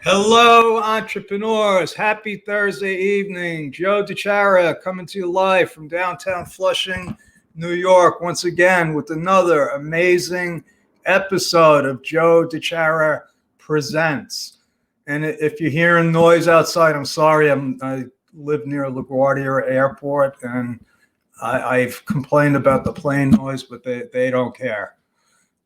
Hello, entrepreneurs. Happy Thursday evening. Joe DiChiara coming to you live from downtown Flushing, New York, once again with another amazing episode of Joe DiChiara Presents. And if you're hearing noise outside, I'm sorry. I live near LaGuardia Airport, and I've complained about the plane noise, but they don't care.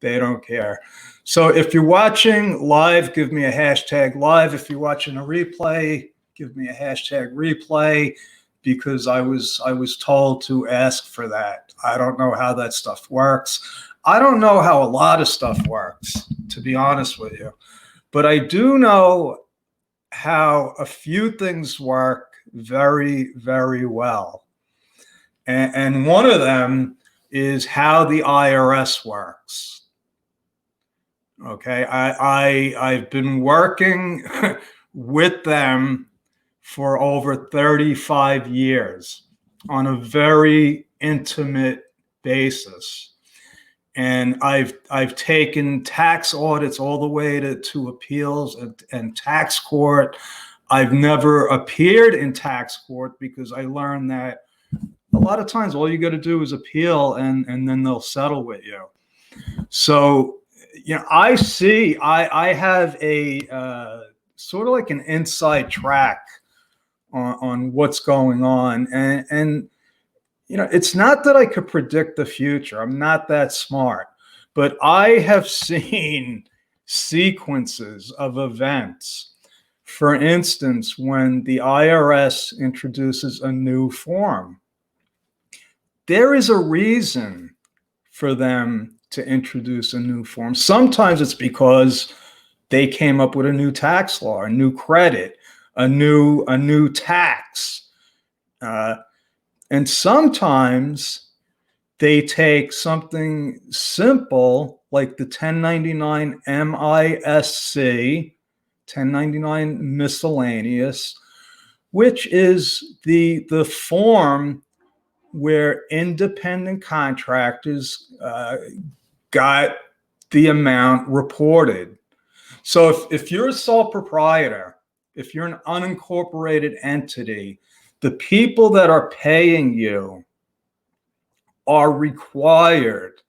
They don't care. So if you're watching live, give me a hashtag live. If you're watching a replay, give me a hashtag replay, because I was told to ask for that. I don't know how that stuff works. I don't know how a lot of stuff works, to be honest with you. But I do know how a few things work very, very well. And one of them is how the IRS works. Okay, I've been working with them for over 35 years on a very intimate basis. And I've taken tax audits all the way to appeals and tax court. I've never appeared in tax court because I learned that a lot of times all you got to do is appeal and then they'll settle with you. So, you know, I have a sort of like an inside track on what's going on. And, you know, it's not that I could predict the future. I'm not that smart. But I have seen sequences of events. For instance, when the IRS introduces a new form, there is a reason for them to introduce a new form. Sometimes it's because they came up with a new tax law, a new credit, a new tax. And sometimes they take something simple like the 1099 MISC, 1099 miscellaneous, which is the form where independent contractors got the amount reported. So if you're a sole proprietor, if you're an unincorporated entity, the people that are paying you are required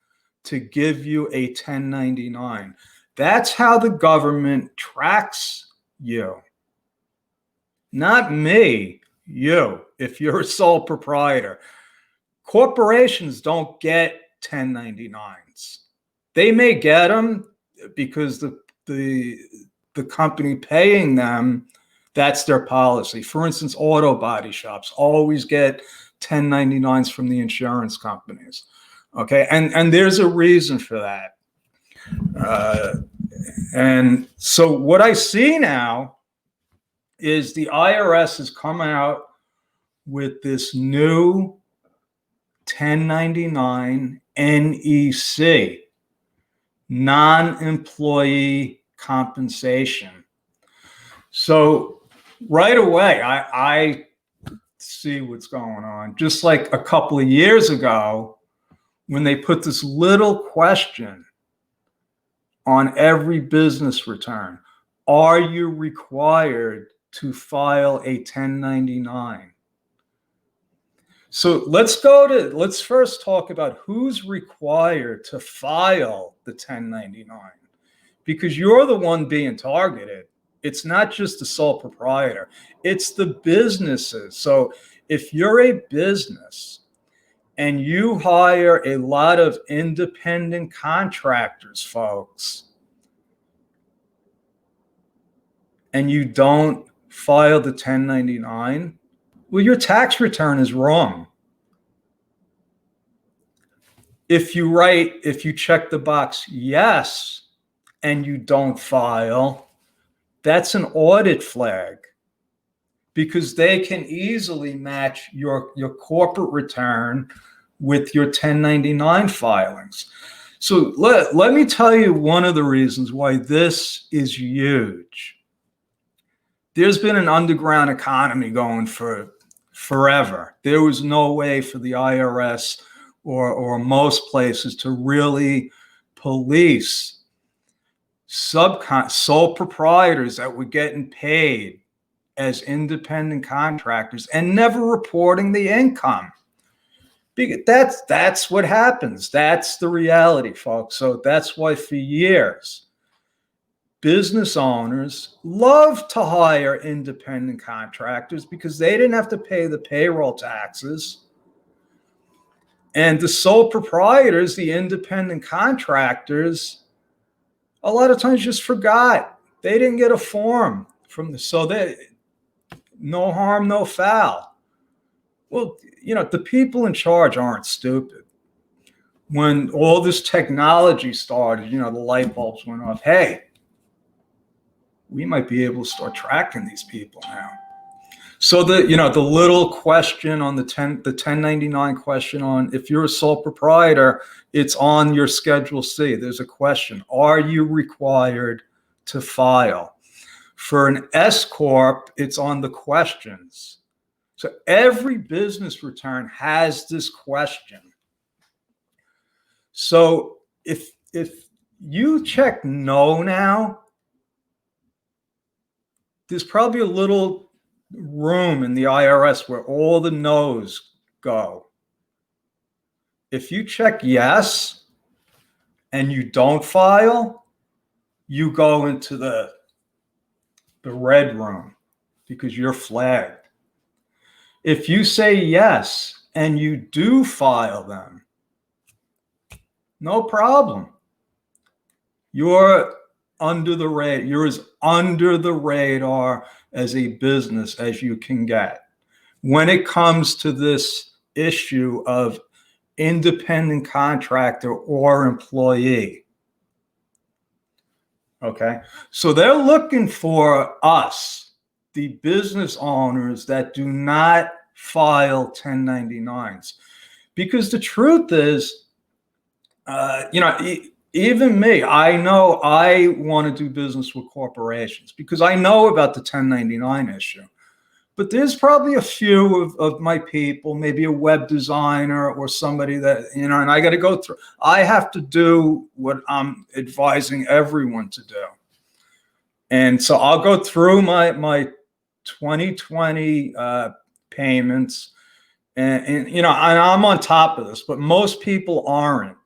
to give you a 1099. That's how the government tracks you. Not me, you, if you're a sole proprietor. Corporations don't get 1099s. They may get them because the company paying them, that's their policy. For instance, auto body shops always get 1099s from the insurance companies. Okay, and there's a reason for that. And so what I see now is the IRS has come out with this new 1099 NEC, non-employee compensation. So right away, I see what's going on. Just like a couple of years ago, when they put this little question on every business return, are you required to file a 1099? So let's first talk about who's required to file the 1099, because you're the one being targeted. It's not just the sole proprietor, it's the businesses. So if you're a business and you hire a lot of independent contractors, folks, and you don't file the 1099, well, your tax return is wrong. If you check the box yes, and you don't file, that's an audit flag, because they can easily match your corporate return with your 1099 filings. So let me tell you one of the reasons why this is huge. There's been an underground economy going for forever. There was no way for the IRS or most places to really police sole proprietors that were getting paid as independent contractors and never reporting the income. That's what happens. That's the reality, folks. So that's why for years, business owners love to hire independent contractors because they didn't have to pay the payroll taxes. And the sole proprietors, the independent contractors, a lot of times just forgot. They didn't get a form from so they no harm, no foul. Well, the people in charge aren't stupid. When all this technology started, the light bulbs went off. Hey, we might be able to start tracking these people now. So the little question on the 1099 question on if you're a sole proprietor, it's on your Schedule C. There's a question: are you required to file? For an S-corp, it's on the questions. So every business return has this question. So if you check no now, there's probably a little room in the IRS where all the no's go. If you check yes and you don't file, you go into the red room because you're flagged. If you say yes and you do file them, no problem. You're under the radar. You're as under the radar as a business as you can get. When it comes to this issue of independent contractor or employee. Okay, so they're looking for us, the business owners that do not file 1099s, because the truth is, even me, I know I want to do business with corporations because I know about the 1099 issue. But there's probably a few of my people, maybe a web designer or somebody that, and I got to go through. I have to do what I'm advising everyone to do. And so I'll go through my 2020 payments and I'm on top of this, but most people aren't.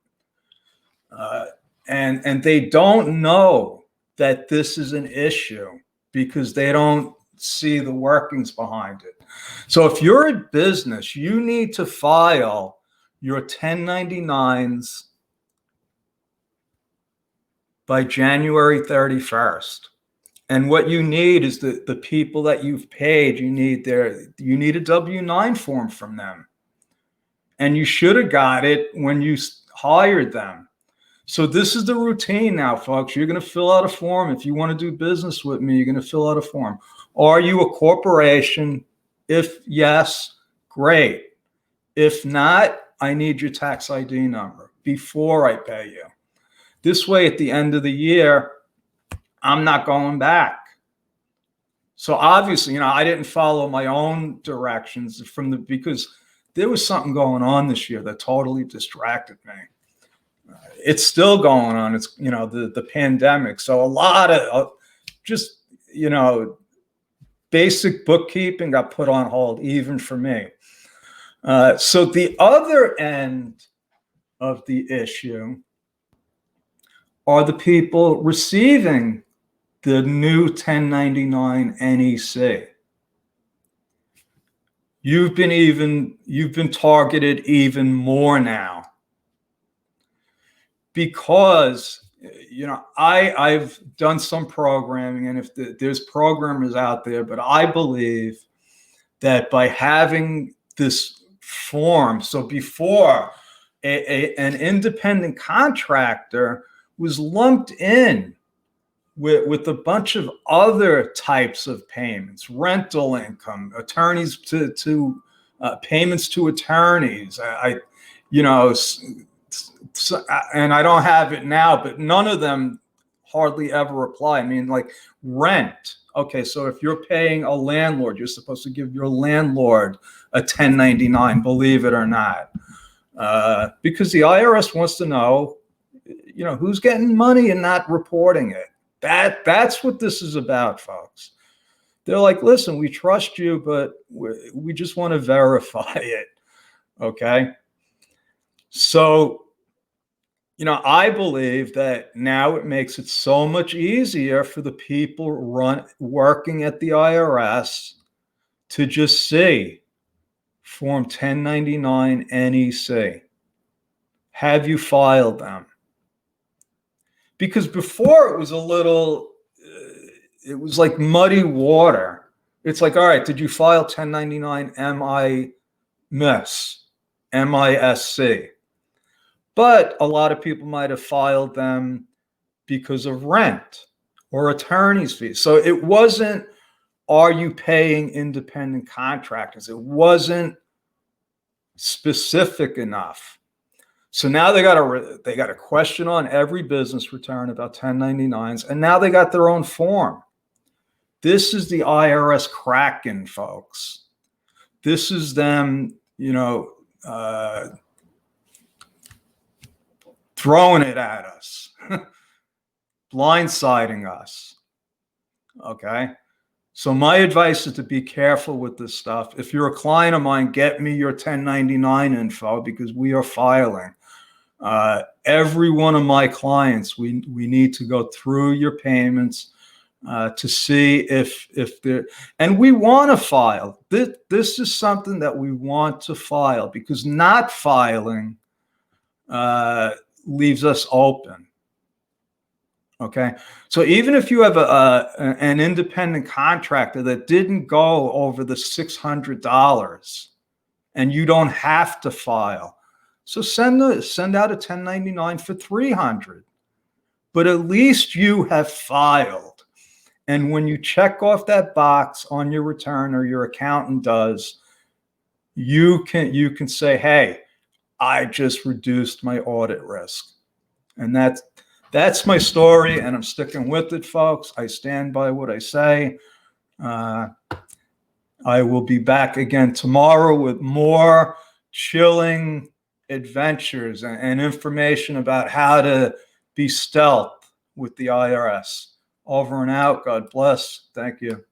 And they don't know that this is an issue because they don't see the workings behind it. So if you're a business, you need to file your 1099s by January 31st. And what you need is the people that you've paid, you need a W-9 form from them. And you should have got it when you hired them. So this is the routine now, folks. You're going to fill out a form. If you want to do business with me, you're going to fill out a form. Are you a corporation? If yes, great. If not, I need your tax ID number before I pay you. This way, at the end of the year, I'm not going back. So obviously, I didn't follow my own directions because there was something going on this year that totally distracted me. It's still going on. It's, the pandemic. So a lot of just, basic bookkeeping got put on hold, even for me. So the other end of the issue are the people receiving the new 1099 NEC. You've been targeted even more now. Because, I've done some programming, and if there's programmers out there, but I believe that by having this form, so before an independent contractor was lumped in with a bunch of other types of payments, rental income, attorneys to payments to attorneys, and I don't have it now, but none of them hardly ever apply. I mean, like rent. Okay, so if you're paying a landlord, you're supposed to give your landlord a 1099, believe it or not, because the IRS wants to know, who's getting money and not reporting it. That's what this is about, folks. They're like, listen, we trust you, but we just want to verify it. Okay. So, I believe that now it makes it so much easier for the people working at the IRS to just see Form 1099 NEC. Have you filed them? Because before it was it was like muddy water. It's like, all right, did you file 1099 MISC? But a lot of people might have filed them because of rent or attorney's fees. So it wasn't, are you paying independent contractors? It wasn't specific enough. So now they got a question on every business return about 1099s, and now they got their own form. This is the IRS Kraken, folks. This is them, throwing it at us, blindsiding us. Okay. So my advice is to be careful with this stuff. If you're a client of mine, get me your 1099 info, because we are filing. Every one of my clients, we need to go through your payments to see if they're, and we want to file. This is something that we want to file, because not filing leaves us open. Okay. So even if you have an independent contractor that didn't go over the $600 and you don't have to file, so send out a 1099 for $300, but at least you have filed. And when you check off that box on your return, or your accountant does, you can say, hey, I just reduced my audit risk. And that's my story, and I'm sticking with it, folks. I stand by what I say. I will be back again tomorrow with more chilling adventures and information about how to be stealth with the IRS. Over and out. God bless. Thank you.